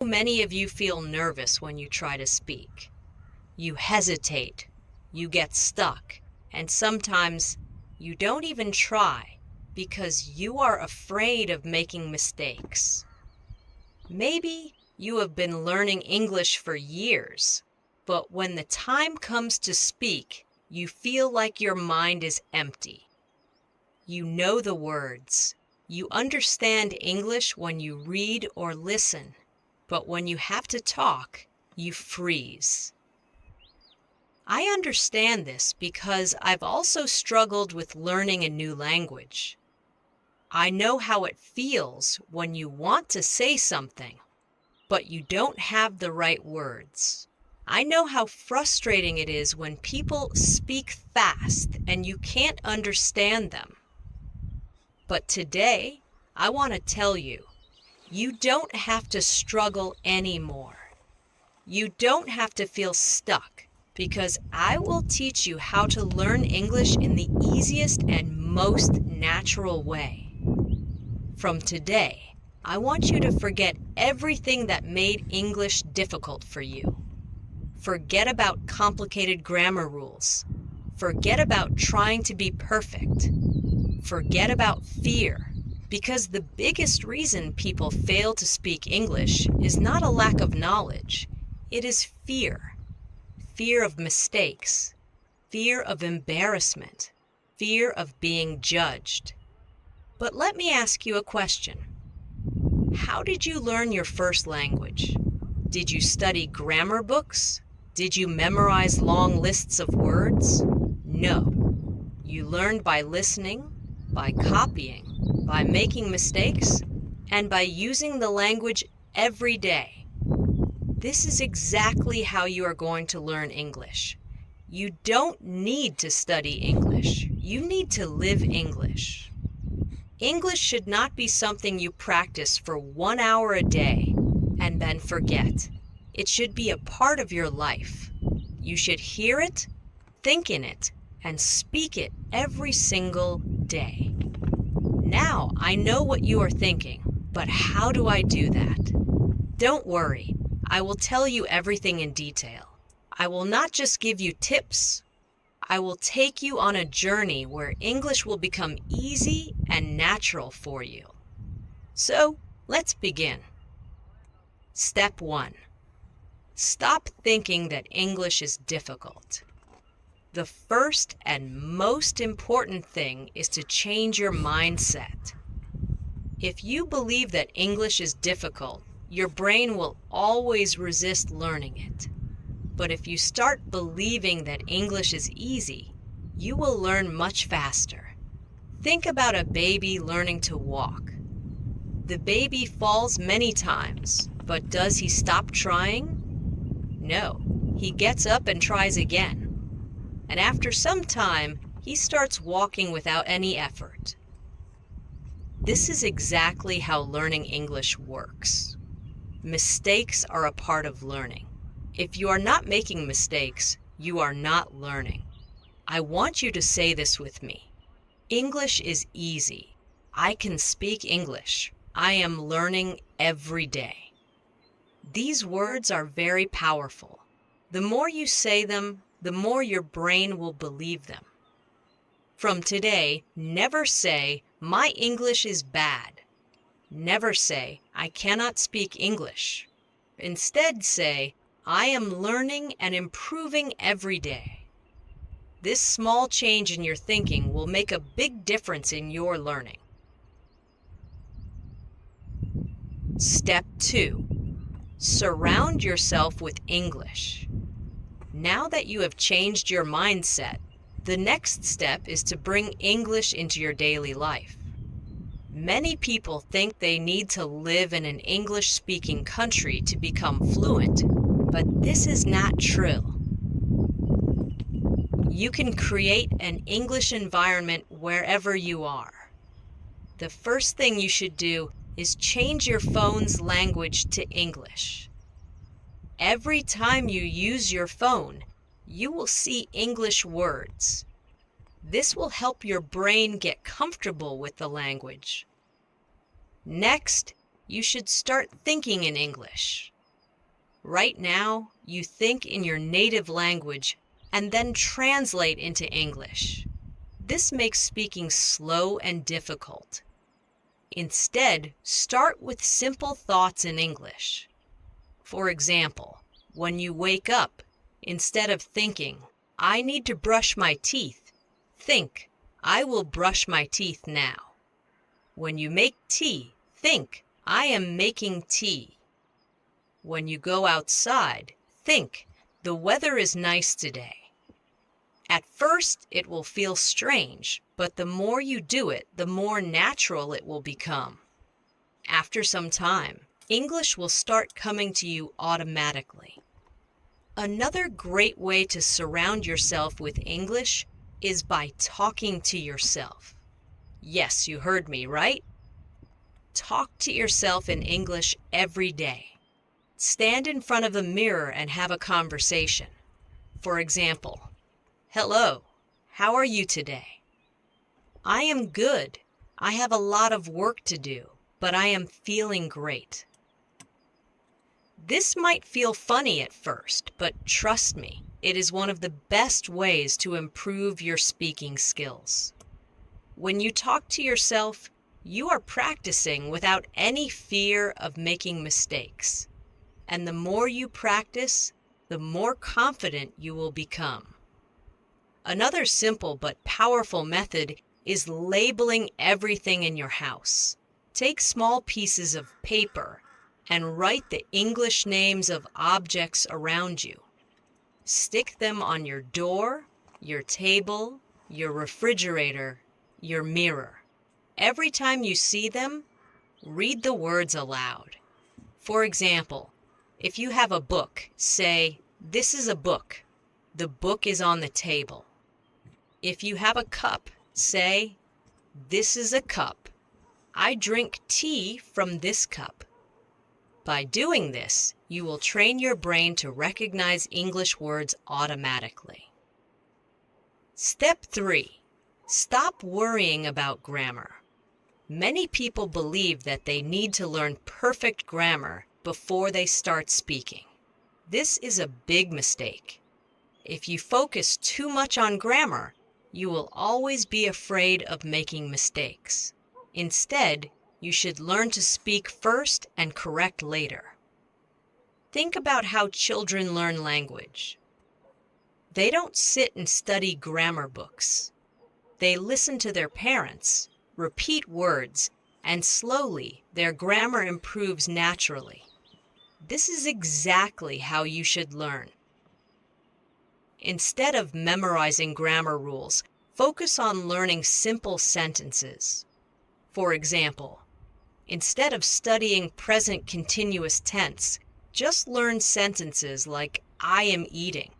Many of you feel nervous when you try to speak. You hesitate, you get stuck, and sometimes you don't even try because you are afraid of making mistakes. Maybe you have been learning English for years, but when the time comes to speak, you feel like your mind is empty. You know the words. You understand English when you read or listen, but when you have to talk, you freeze. I understand this because I've also struggled with learning a new language. I know how it feels when you want to say something, but you don't have the right words. I know how frustrating it is when people speak fast and you can't understand them. But today, I want to tell you, you don't have to struggle anymore. You don't have to feel stuck because I will teach you how to learn English in the easiest and most natural way. From today, I want you to forget everything that made English difficult for you. Forget about complicated grammar rules. Forget about trying to be perfect. Forget about fear, because the biggest reason people fail to speak English is not a lack of knowledge. It is fear. Fear of mistakes, fear of embarrassment, fear of being judged. But let me ask you a question. How did you learn your first language? Did you study grammar books? Did you memorize long lists of words? No. You learned by listening, by copying, by making mistakes, and by using the language every day. This is exactly how you are going to learn English. You don't need to study English. You need to live English. English should not be something you practice for 1 hour a day and then forget. It should be a part of your life. You should hear it, think in it, and speak it every single day. Now I know what you are thinking, but how do I do that? Don't worry, I will tell you everything in detail. I will not just give you tips. I will take you on a journey where English will become easy and natural for you. So, let's begin. Step 1. Stop thinking that English is difficult. The first and most important thing is to change your mindset. If you believe that English is difficult, your brain will always resist learning it. But if you start believing that English is easy, you will learn much faster. Think about a baby learning to walk. The baby falls many times, but does he stop trying? No, he gets up and tries again. And after some time, he starts walking without any effort. This is exactly how learning English works. Mistakes are a part of learning. If you are not making mistakes, you are not learning. I want you to say this with me. English is easy. I can speak English. I am learning every day. These words are very powerful. The more you say them, the more your brain will believe them. From today, never say, "My English is bad." Never say, "I cannot speak English." Instead say, "I am learning and improving every day." This small change in your thinking will make a big difference in your learning. Step 2. Surround yourself with English. Now that you have changed your mindset, the next step is to bring English into your daily life. Many people think they need to live in an English-speaking country to become fluent, but this is not true. You can create an English environment wherever you are. The first thing you should do is change your phone's language to English. Every time you use your phone, you will see English words. This will help your brain get comfortable with the language. Next, you should start thinking in English. Right now, you think in your native language and then translate into English. This makes speaking slow and difficult. Instead, start with simple thoughts in English. For example, when you wake up, instead of thinking, I need to brush my teeth, think, I will brush my teeth now. When you make tea, think, I am making tea. When you go outside, think, the weather is nice today. At first, it will feel strange, but the more you do it, the more natural it will become. After some time, English will start coming to you automatically. Another great way to surround yourself with English is by talking to yourself. Yes, you heard me, right? Talk to yourself in English every day. Stand in front of a mirror and have a conversation. For example, hello, how are you today? I am good. I have a lot of work to do, but I am feeling great. This might feel funny at first, but trust me, it is one of the best ways to improve your speaking skills. When you talk to yourself, you are practicing without any fear of making mistakes. And the more you practice, the more confident you will become. Another simple but powerful method is labeling everything in your house. Take small pieces of paper and write the English names of objects around you. Stick them on your door, your table, your refrigerator, your mirror. Every time you see them, read the words aloud. For example, if you have a book, say, "This is a book. The book is on the table." If you have a cup, say, "This is a cup. I drink tea from this cup." By doing this, you will train your brain to recognize English words automatically. Step 3. Stop worrying about grammar. Many people believe that they need to learn perfect grammar before they start speaking. This is a big mistake. If you focus too much on grammar, you will always be afraid of making mistakes. Instead, you should learn to speak first and correct later. Think about how children learn language. They don't sit and study grammar books. They listen to their parents, repeat words, and slowly their grammar improves naturally. This is exactly how you should learn. Instead of memorizing grammar rules, focus on learning simple sentences. For example, instead of studying present continuous tense, just learn sentences like I am eating.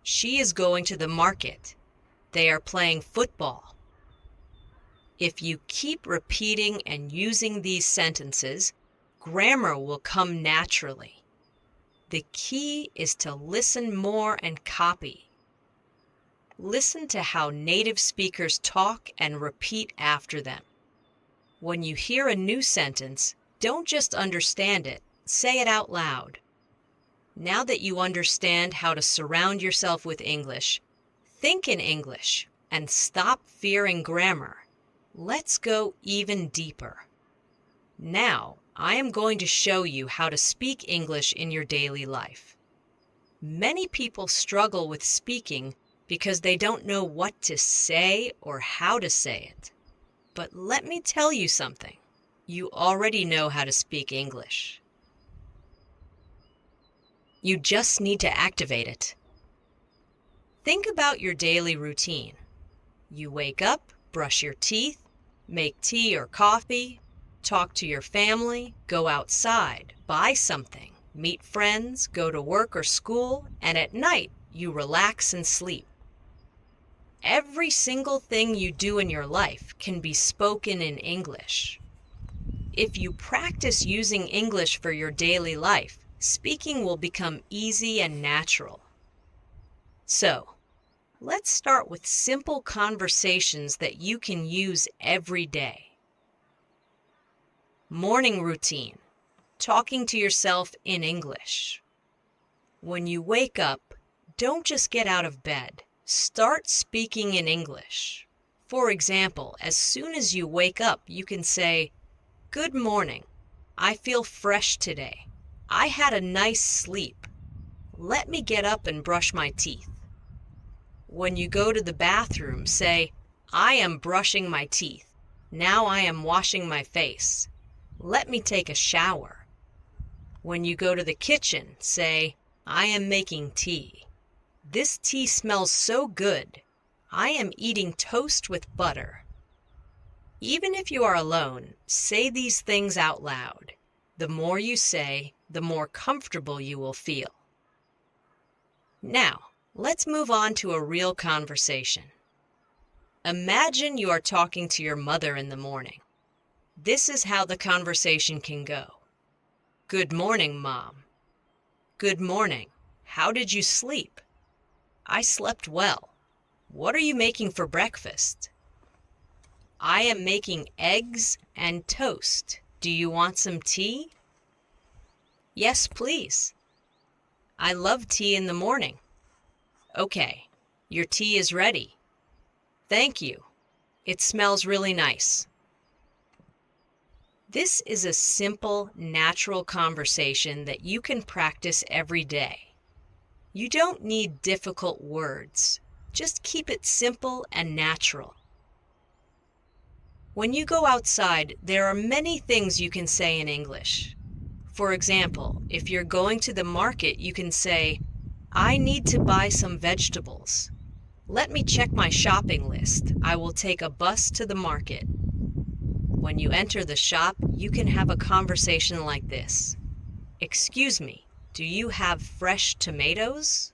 She is going to the market. They are playing football. If you keep repeating and using these sentences, grammar will come naturally. The key is to listen more and copy. Listen to how native speakers talk and repeat after them. When you hear a new sentence, don't just understand it, say it out loud. Now that you understand how to surround yourself with English, think in English and stop fearing grammar. Let's go even deeper. Now, I am going to show you how to speak English in your daily life. Many people struggle with speaking because they don't know what to say or how to say it. But let me tell you something. You already know how to speak English. You just need to activate it. Think about your daily routine. You wake up, brush your teeth, make tea or coffee, talk to your family, go outside, buy something, meet friends, go to work or school, and at night you relax and sleep. Every single thing you do in your life can be spoken in English. If you practice using English for your daily life, speaking will become easy and natural. So, let's start with simple conversations that you can use every day. Morning routine, talking to yourself in English. When you wake up, don't just get out of bed. Start speaking in English. For example, as soon as you wake up, you can say, "Good morning. I feel fresh today. I had a nice sleep. Let me get up and brush my teeth." When you go to the bathroom, say, "I am brushing my teeth. Now I am washing my face. Let me take a shower." When you go to the kitchen, say, "I am making tea. This tea smells so good. I am eating toast with butter." Even if you are alone, say these things out loud. The more you say, the more comfortable you will feel. Now, let's move on to a real conversation. Imagine you are talking to your mother in the morning. This is how the conversation can go. "Good morning, Mom." "Good morning. How did you sleep?" "I slept well. What are you making for breakfast?" "I am making eggs and toast. Do you want some tea?" "Yes, please." "I love tea in the morning." "Okay, your tea is ready." "Thank you. It smells really nice." This is a simple, natural conversation that you can practice every day. You don't need difficult words. Just keep it simple and natural. When you go outside, there are many things you can say in English. For example, if you're going to the market, you can say, "I need to buy some vegetables. Let me check my shopping list. I will take a bus to the market." When you enter the shop, you can have a conversation like this. "Excuse me, do you have fresh tomatoes?"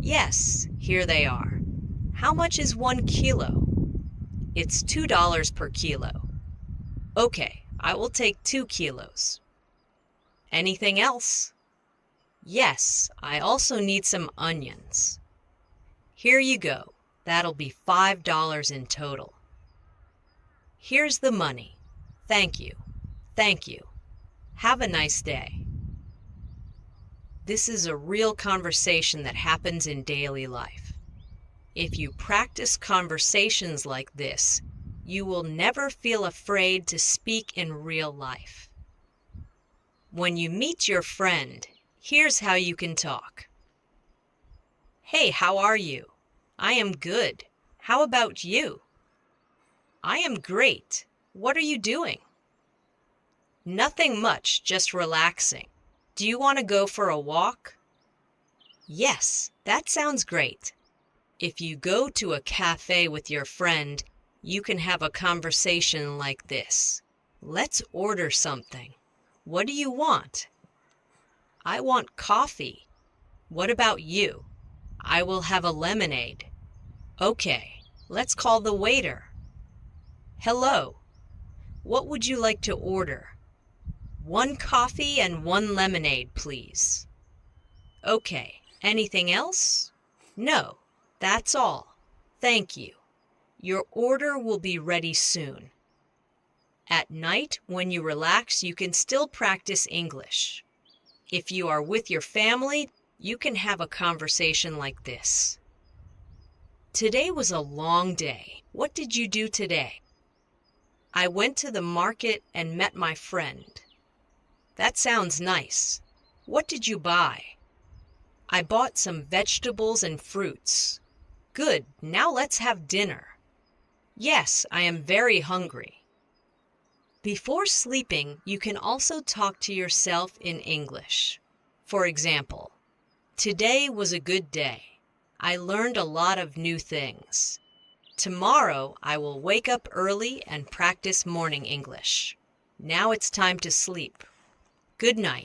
"Yes, here they are." "How much is 1 kilo?" "It's $2 per kilo." "Okay, I will take 2 kilos." "Anything else?" "Yes, I also need some onions." "Here you go. That'll be $5 in total." "Here's the money. Thank you. Thank you. Have a nice day." This is a real conversation that happens in daily life. If you practice conversations like this, you will never feel afraid to speak in real life. When you meet your friend, here's how you can talk. "Hey, how are you?" "I am good. How about you?" "I am great. What are you doing?" "Nothing much, just relaxing. Do you want to go for a walk?" "Yes, that sounds great." If you go to a cafe with your friend, you can have a conversation like this. "Let's order something. What do you want?" "I want coffee." "What about you?" "I will have a lemonade." "Okay, let's call the waiter." "Hello. What would you like to order?" "1 coffee and 1 lemonade, please." "Okay, anything else?" "No, that's all. Thank you. Your order will be ready soon." At night, when you relax, you can still practice English. If you are with your family, you can have a conversation like this. "Today was a long day. What did you do today?" "I went to the market and met my friend." "That sounds nice. What did you buy?" "I bought some vegetables and fruits." "Good. Now let's have dinner." "Yes, I am very hungry." Before sleeping, you can also talk to yourself in English. For example, "Today was a good day. I learned a lot of new things. Tomorrow I will wake up early and practice morning English. Now it's time to sleep. Good night."